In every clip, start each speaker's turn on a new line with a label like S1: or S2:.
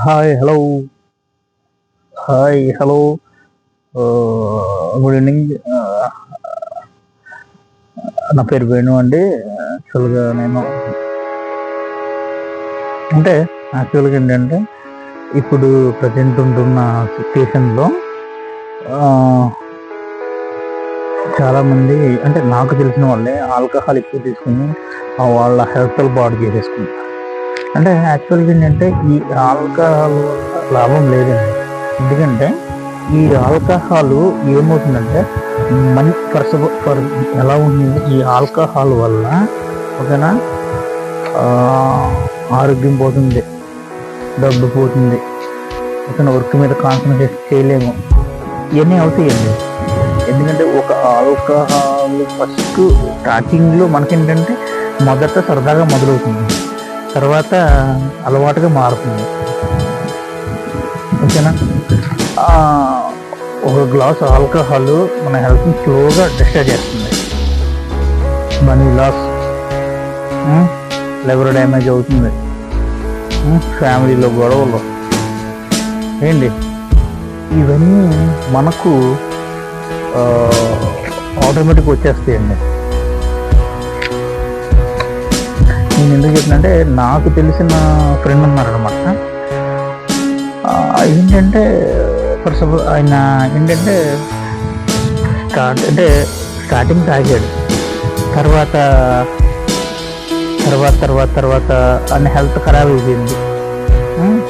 S1: Hi hello hi hello good evening. నా పేరు వేణు అండి. యాక్చువల్గా నేను యాక్చువల్గా ఏంటంటే ఇప్పుడు ప్రజెంట్ ఉంటున్న సిచ్యుయేషన్లో చాలామంది నాకు తెలిసిన వాళ్ళే ఆల్కహాల్ ఎక్కువ తీసుకుని వాళ్ళ హెల్త్ పాడు చేసేసుకుంటారు. యాక్చువల్గా ఏంటంటే ఈ ఆల్కహాల్ వల్ల లాభం లేదండి. ఎందుకంటే ఈ ఆల్కహాల్ ఏమవుతుందంటే ఫర్ ఎలా ఉంటుంది, ఈ ఆల్కహాల్ వల్ల ఓకేనా ఆరోగ్యం పోతుంది, డబ్బు పోతుంది, ఓకేనా వర్క్ మీద కాన్సన్ట్రేట్ చేయలేము, ఇవన్నీ అవుతాయండి. ఎందుకంటే ఒక ఆల్కహాల్ ఫస్ట్ స్టార్టింగ్లో మనకేంటంటే మొదట సరదాగా మొదలవుతుంది, తర్వాత అలవాటుగా మారుతుంది, ఓకేనా. ఒక గ్లాస్ ఆల్కహాల్ మన హెల్త్ని స్లోగా డిస్టర్బ్ చేస్తుంది. మనీ లాస్, లివర్ డ్యామేజ్ అవుతుంది, ఫ్యామిలీలో గొడవలు ఏంటి ఇవన్నీ మనకు ఆటోమేటిక్ వచ్చేస్తాయండి. నేను ఎందుకు చెప్పినంటే నాకు తెలిసిన ఫ్రెండ్ ఉన్నారనమాట. ఏంటంటే ఫస్ట్ ఆఫ్ ఆల్ ఆయన స్టార్టింగ్ తాగాడు, తర్వాత అన్ని హెల్త్ ఖరాబ్ అయిపోయింది.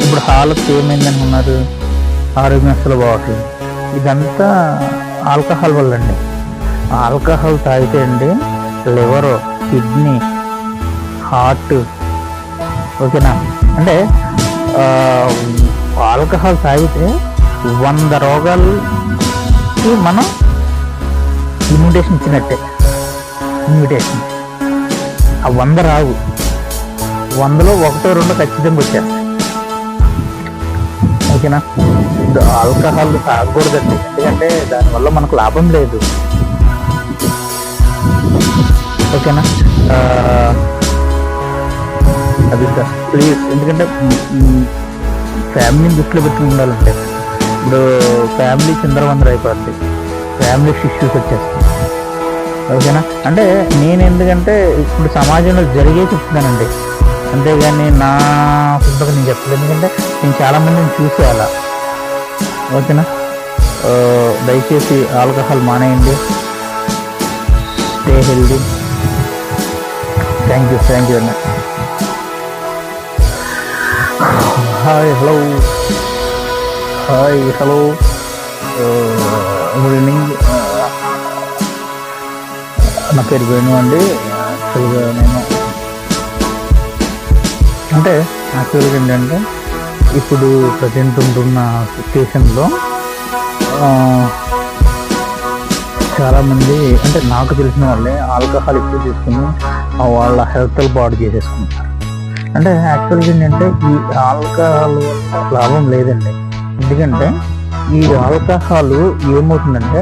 S1: ఇప్పుడు హాలత్ ఏమైందని ఉన్నారు, ఆరోగ్యం అసలు బాగోట్లేదు. ఇదంతా ఆల్కహాల్ వల్ల అండి. ఆల్కహాల్ తాగితే అండి లివరు, కిడ్నీ, హార్ట్, ఓకేనా. ఆల్కహాల్ తాగితే 100 రోగాలకి మనం ఇన్విటేషన్ ఇచ్చినట్టే. ఆ 100 రావు, 100లో 1-2 ఖచ్చితంగా వచ్చారు, ఓకేనా. ఆల్కహాల్ తాగకూడదండి, ఎందుకంటే దానివల్ల మనకు లాభం లేదు, ఓకేనా. అది సార్ ప్లీజ్, ఎందుకంటే ఫ్యామిలీని దృష్టిలో పెట్టుకుని ఉండాలంటే ఇప్పుడు ఫ్యామిలీ చిందరవందర అయిపోద్ది, ఫ్యామిలీ ఇష్యూస్ వచ్చేస్తాయి, ఓకేనా. నేను ఎందుకంటే ఇప్పుడు సమాజంలో జరిగే చెప్తున్నానండి, అంతేగాని నా సొంతగా నేను చెప్పలేదు. ఎందుకంటే నేను చాలామందిని చూసే అలా, ఓకేనా. దయచేసి ఆల్కహాల్ మానేయండి. Stay healthy. థ్యాంక్ యూ అన్న. Hi hello good evening. నా పేరు వేణు అండి. యాక్చువల్గా నేను యాక్చువల్గా ఏంటంటే ఇప్పుడు ప్రజెంట్ ఉంటున్న సిచ్యుయేషన్లో చాలామంది నాకు తెలిసిన వాళ్ళే ఆల్కహాల్ ఎక్కువ తీసుకుని వాళ్ళ హెల్త్ పాడు చేసేసుకుంటారు. యాక్చువల్గా ఏంటంటే ఈ ఆల్కహాల్ వల్ల లాభం లేదండి. ఎందుకంటే ఈ ఆల్కహాల్ ఏమవుతుందంటే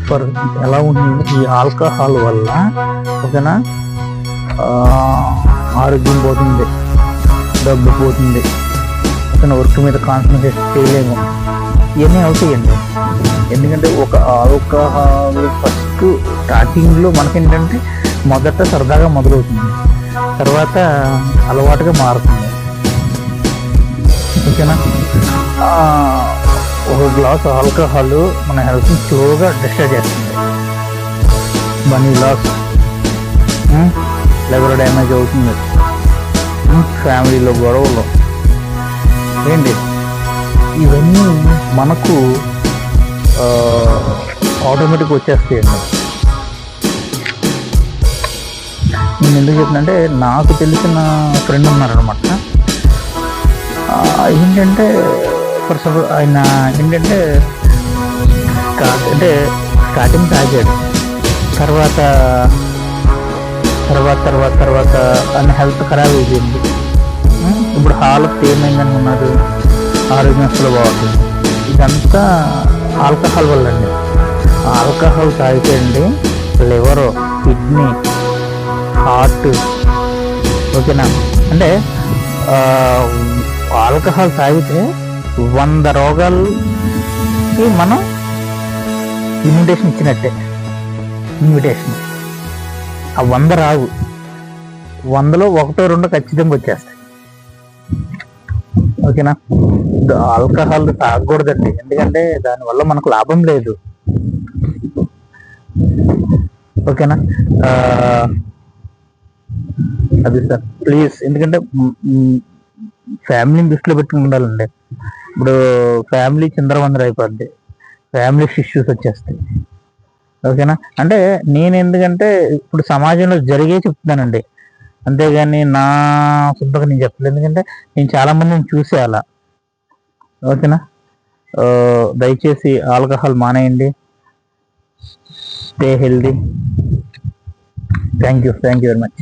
S1: ఫర్ ఎలా ఉంటుంది, ఈ ఆల్కహాల్ వల్ల ఓకేనా ఆరోగ్యం పోతుంది, డబ్బు పోతుంది, ఓకేనా వర్క్ మీద కాన్సన్ట్రేట్ చేయలేము, ఇవన్నీ అవుతాయండి. ఎందుకంటే ఒక ఆల్కహాల్ ఫస్ట్ స్టార్టింగ్లో మనకేంటంటే మొదట సరదాగా మొదలవుతుంది, తర్వాత అలవాటుగా మారుతుంది, ఓకేనా. ఒక గ్లాస్ ఆల్కహాల్ మన హెల్త్ని స్లోగా డిస్టర్బ్ చేస్తుంది. మనీ లాస్, లివర్ డ్యామేజ్ అవుతుంది, ఫ్యామిలీలో గొడవలు ఏంటి ఇవన్నీ మనకు ఆటోమేటిక్ వచ్చేస్తాయండి. నేను ఎందుకు చెప్పినంటే నాకు తెలిసిన ఫ్రెండ్ ఉన్నారనమాట. ఫస్ట్ ఆఫ్ ఆల్ ఆయన స్టార్టింగ్ తాగాడు, తర్వాత అన్ని హెల్త్ ఖరాబ్ అయిపోయింది. ఇప్పుడు హాలత్ ఏమైందని ఉన్నారు, ఆరోగ్యం అసలు బాగుంటుంది. ఇదంతా ఆల్కహాల్ వల్ల అండి. ఆల్కహాల్ తాగితే అండి లివరు, కిడ్నీ, హార్ట్, ఓకేనా. ఆల్కహాల్ తాగితే 100 రోగాలకి మనం ఇన్విటేషన్ ఇచ్చినట్టే. ఇన్విటేషన్ ఆ 100 రావు, 100లో 1-2 ఖచ్చితంగా వచ్చేస్తాయి. ఓకేనా? ఆల్కహాల్ తాగకూడదండి, ఎందుకంటే దానివల్ల మనకు లాభం లేదు. ఓకేనా? అది సార్ ప్లీజ్, ఎందుకంటే ఫ్యామిలీని దృష్టిలో పెట్టుకుని ఉండాలండి. ఇప్పుడు ఫ్యామిలీ చిందరవందర అయిపోద్ది, ఫ్యామిలీ ఇష్యూస్ వచ్చేస్తాయి. ఓకేనా? అంటే నేను ఎందుకంటే ఇప్పుడు సమాజంలో జరిగే చెప్తున్నానండి, అంతేగాని నా సొంతగా నేను చెప్పలేదు. ఎందుకంటే నేను చాలా మందిని చూసే అలా. ఓకేనా? దయచేసి ఆల్కహాల్ మానేయండి. Stay healthy. Thank you very much.